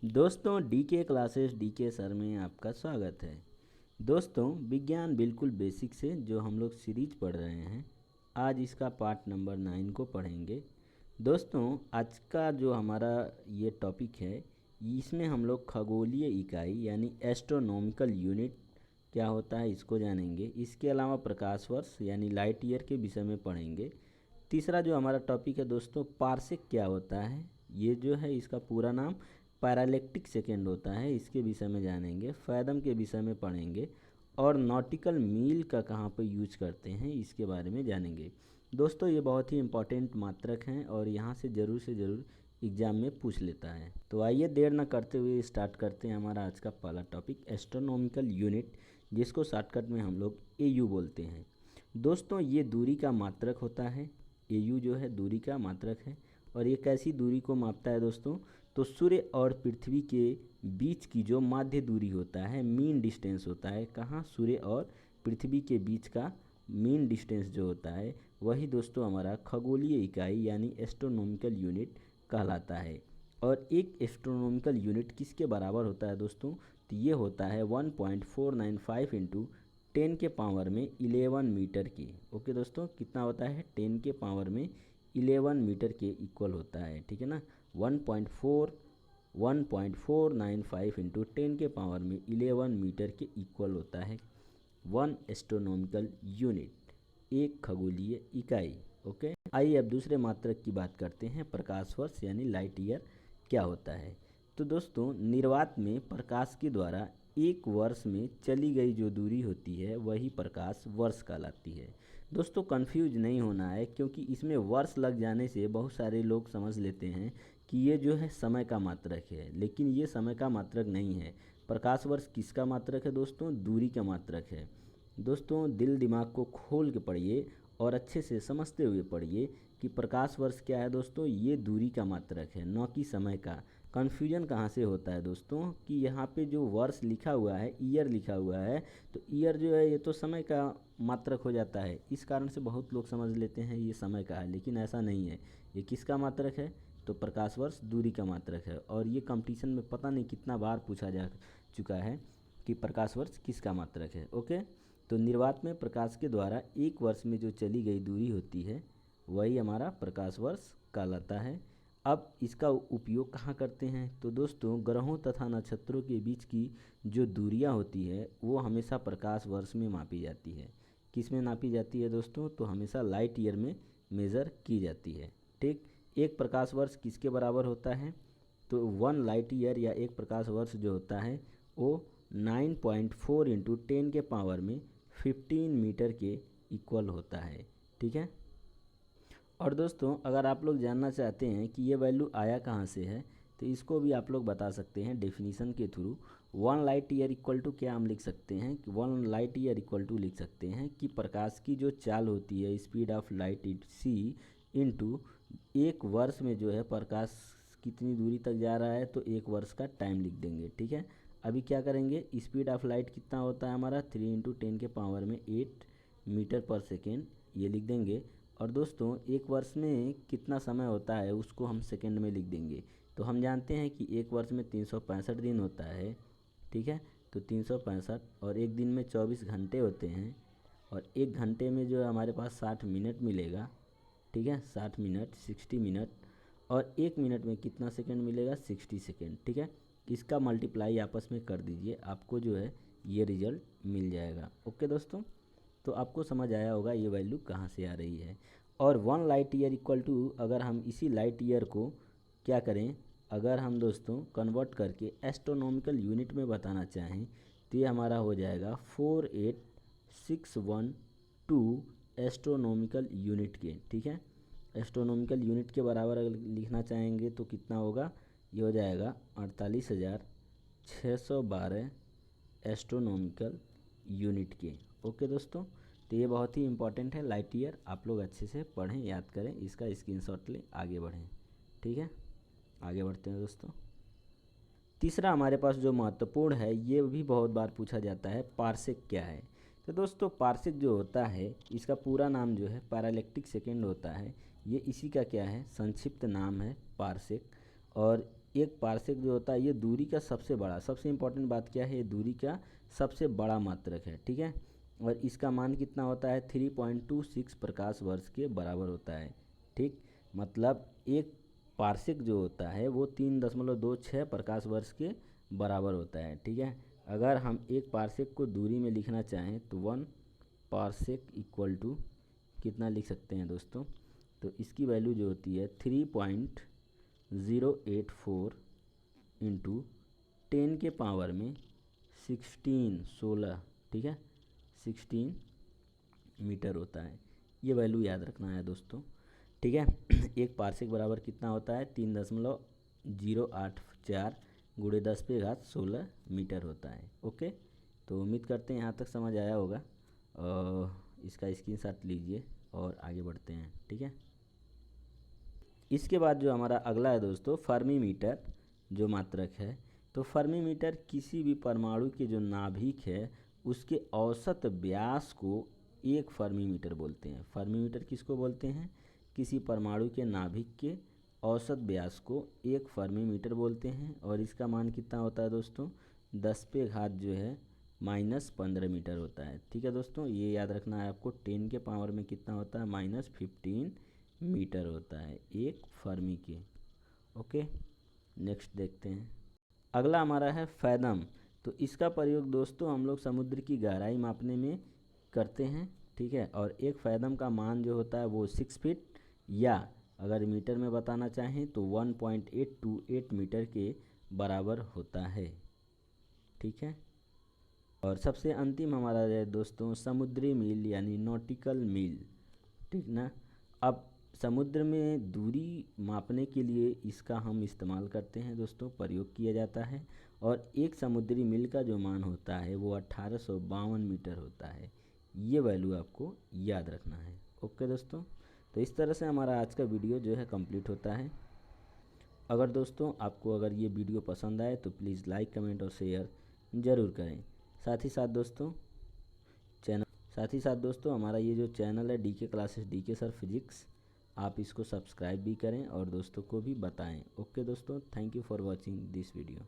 दोस्तों DK classes DK sir में आपका स्वागत है। दोस्तों विज्ञान बिल्कुल बेसिक से जो हम लोग सीरीज पढ़ रहे हैं, आज इसका पार्ट नंबर 9 को पढ़ेंगे। दोस्तों आज का जो हमारा ये टॉपिक है, इसमें हम लोग खगोलीय इकाई यानी एस्ट्रोनॉमिकल यूनिट क्या होता है इसको जानेंगे। इसके अलावा प्रकाश वर्ष यानी लाइट ईयर के विषय में पढ़ेंगे। तीसरा जो हमारा टॉपिक है दोस्तों, पार्सेक क्या होता है, ये जो है इसका पूरा नाम पैरालेक्टिक सेकेंड होता है, इसके विषय में जानेंगे। फैदम के विषय में पढ़ेंगे और नॉटिकल मील का कहाँ पर यूज करते हैं इसके बारे में जानेंगे। दोस्तों ये बहुत ही इंपॉर्टेंट मात्रक हैं और यहाँ से ज़रूर एग्ज़ाम में पूछ लेता है। तो आइए देर न करते हुए स्टार्ट करते हैं हमारा आज का पहला टॉपिक, एस्ट्रोनॉमिकल यूनिट, जिसको शॉर्टकट में हम लोग एयू बोलते हैं। दोस्तों ये दूरी का मात्रक होता है, एयू जो है दूरी का मात्रक है। और ये कैसी दूरी को मापता है दोस्तों, तो सूर्य और पृथ्वी के बीच की जो माध्य दूरी होता है, मीन डिस्टेंस होता है, कहाँ, सूर्य और पृथ्वी के बीच का मीन डिस्टेंस जो होता है, वही दोस्तों हमारा खगोलीय इकाई यानी एस्ट्रोनॉमिकल यूनिट कहलाता है। और एक एस्ट्रोनॉमिकल यूनिट किसके बराबर होता है दोस्तों, तो ये होता है 1.495 इंटू 10 के पावर में 11 मीटर की। ओके दोस्तों, कितना होता है, 10 के पावर में 11 मीटर के इक्वल होता है, ठीक है ना। 1.495 इंटू 10 के पावर में 11 मीटर के इक्वल होता है 1 एस्ट्रोनॉमिकल यूनिट, एक खगोलीय इकाई। ओके, आइए अब दूसरे मात्रक की बात करते हैं, प्रकाश वर्ष यानी लाइट ईयर क्या होता है। तो दोस्तों निर्वात में प्रकाश के द्वारा एक वर्ष में चली गई जो दूरी होती है वही प्रकाश वर्ष कहलाती है। दोस्तों कंफ्यूज नहीं होना है, क्योंकि इसमें वर्ष लग जाने से बहुत सारे लोग समझ लेते हैं कि ये जो है समय का मात्रक है, लेकिन ये समय का मात्रक नहीं है। प्रकाश वर्ष किसका मात्रक है दोस्तों, दूरी का मात्रक है। दोस्तों दिल दिमाग को खोल के पढ़िए और अच्छे से समझते हुए पढ़िए कि प्रकाश वर्ष क्या है दोस्तों, ये दूरी का मात्रक है, न कि समय का। कन्फ्यूजन कहाँ से होता है दोस्तों कि यहाँ पे जो वर्ष लिखा हुआ है, ईयर लिखा हुआ है, तो ईयर जो है ये तो समय का मात्रक हो जाता है। इस कारण से बहुत लोग समझ लेते हैं ये समय का है, लेकिन ऐसा नहीं है। ये किसका मात्रक है, तो प्रकाश वर्ष दूरी का मात्रक है। और ये कंपटीशन में पता नहीं कितना बार पूछा जा चुका है कि प्रकाश वर्ष किसका मात्रक है। ओके, तो निर्वात में प्रकाश के द्वारा एक वर्ष में जो चली गई दूरी होती है वही हमारा प्रकाश वर्ष कहलाता है। अब इसका उपयोग कहाँ करते हैं, तो दोस्तों ग्रहों तथा नक्षत्रों के बीच की जो दूरियां होती है वो हमेशा प्रकाश वर्ष में मापी जाती है। किस में नापी जाती है दोस्तों, तो हमेशा लाइट ईयर में मेज़र की जाती है। ठीक, एक प्रकाश वर्ष किसके बराबर होता है, तो 1 लाइट ईयर या एक प्रकाश वर्ष जो होता है वो 9.4 इंटू 10 के पावर में 15 मीटर के इक्वल होता है, ठीक है। और दोस्तों अगर आप लोग जानना चाहते हैं कि ये वैल्यू आया कहाँ से है, तो इसको भी आप लोग बता सकते हैं डेफिनेशन के थ्रू। 1 लाइट ईयर इक्वल टू क्या हम लिख सकते हैं कि 1 लाइट ईयर इक्वल टू लिख सकते हैं कि प्रकाश की जो चाल होती है, speed of light it c into एक वर्ष में जो है प्रकाश कितनी दूरी तक जा रहा है, तो एक वर्ष का टाइम लिख देंगे, ठीक है। अभी क्या करेंगे, स्पीड ऑफ लाइट कितना होता है हमारा 3 इंटू 10 के पावर में 8 मीटर पर सेकेंड, ये लिख देंगे। और दोस्तों एक वर्ष में कितना समय होता है उसको हम सेकेंड में लिख देंगे। तो हम जानते हैं कि एक वर्ष में 365 दिन होता है, ठीक है। तो 365 और एक दिन में 24 घंटे होते हैं, और एक घंटे में जो है हमारे पास 60 मिनट मिलेगा, ठीक है, 60 मिनट 60 मिनट। और एक मिनट में कितना सेकंड मिलेगा, 60 सेकंड, ठीक है। इसका मल्टीप्लाई आपस में कर दीजिए, आपको जो है ये रिजल्ट मिल जाएगा। ओके दोस्तों, तो आपको समझ आया होगा ये वैल्यू कहाँ से आ रही है। और 1 लाइट ईयर इक्वल टू, अगर हम इसी लाइट ईयर को क्या करें, अगर हम दोस्तों कन्वर्ट करके एस्ट्रोनॉमिकल यूनिट में बताना चाहें, तो ये हमारा हो जाएगा 48612 एस्ट्रोनॉमिकल यूनिट के, ठीक है। एस्ट्रोनॉमिकल यूनिट के बराबर अगर लिखना चाहेंगे तो कितना होगा, ये हो जाएगा 48,612 एस्ट्रोनॉमिकल यूनिट के। ओके दोस्तों, तो ये बहुत ही इंपॉर्टेंट है लाइट ईयर, आप लोग अच्छे से पढ़ें, याद करें, इसका स्क्रीनशॉट लें, आगे बढ़ें, ठीक है। आगे बढ़ते हैं दोस्तों। तीसरा हमारे पास जो महत्वपूर्ण है, ये भी बहुत बार पूछा जाता है, पार्सेक क्या है। तो दोस्तों पार्सेक जो होता है, इसका पूरा नाम जो है पैरालेक्टिक सेकेंड होता है। ये इसी का क्या है, संक्षिप्त नाम है पार्सेक। और एक पार्सेक जो होता है ये दूरी का सबसे बड़ा, सबसे इम्पोर्टेंट बात क्या है, ये दूरी का सबसे बड़ा मात्रक है, ठीक है। और इसका मान कितना होता है, 3.26 प्रकाश वर्ष के बराबर होता है, ठीक। मतलब एक पार्सेक जो होता है वो 3.26 प्रकाश वर्ष के बराबर होता है, ठीक है। अगर हम एक पार्सेक को दूरी में लिखना चाहें तो 1 पार्सेक इक्वल टू कितना लिख सकते हैं दोस्तों, तो इसकी वैल्यू जो होती है 3.084 इंटू 10 के पावर में 16, ठीक है, 16 मीटर होता है। ये वैल्यू याद रखना है दोस्तों, ठीक है। एक पार्सेक बराबर कितना होता है, 3.084 गुणे 10⁻16 मीटर होता है, ओके। तो उम्मीद करते हैं यहाँ तक समझ आया होगा। इसका स्क्रीनशॉट लीजिए और आगे बढ़ते हैं, ठीक है। इसके बाद जो हमारा अगला है दोस्तों, फर्मी मीटर जो मात्रक है। तो फर्मी मीटर किसी भी परमाणु के जो नाभिक है उसके औसत व्यास को एक फर्मी मीटर बोलते हैं। फर्मी मीटर किसको बोलते हैं, किसी परमाणु के नाभिक के औसत व्यास को एक फर्मी मीटर बोलते हैं। और इसका मान कितना होता है दोस्तों, 10 पे घात जो है -15 मीटर होता है, ठीक है दोस्तों। ये याद रखना है आपको, 10 के पावर में कितना होता है, -15 मीटर होता है एक फर्मी के, ओके। नेक्स्ट देखते हैं, अगला हमारा है फैदम। तो इसका प्रयोग दोस्तों हम लोग समुद्र की गहराई मापने में करते हैं, ठीक है। और एक फैदम का मान जो होता है वो 6 फीट, या अगर मीटर में बताना चाहें तो 1.828 मीटर के बराबर होता है, ठीक है। और सबसे अंतिम हमारा है दोस्तों समुद्री मील यानी नॉटिकल मील, ठीक ना। अब समुद्र में दूरी मापने के लिए इसका हम इस्तेमाल करते हैं दोस्तों, प्रयोग किया जाता है। और एक समुद्री मील का जो मान होता है वो 1852 मीटर होता है। ये वैल्यू आपको याद रखना है, ओके दोस्तों। तो इस तरह से हमारा आज का वीडियो जो है कंप्लीट होता है। अगर दोस्तों आपको अगर ये वीडियो पसंद आए तो प्लीज़ लाइक, कमेंट और शेयर ज़रूर करें। साथ ही साथ दोस्तों हमारा ये जो चैनल है DK classes DK sir physics, आप इसको सब्सक्राइब भी करें और दोस्तों को भी बताएं, ओके दोस्तों। Thank you for watching this video.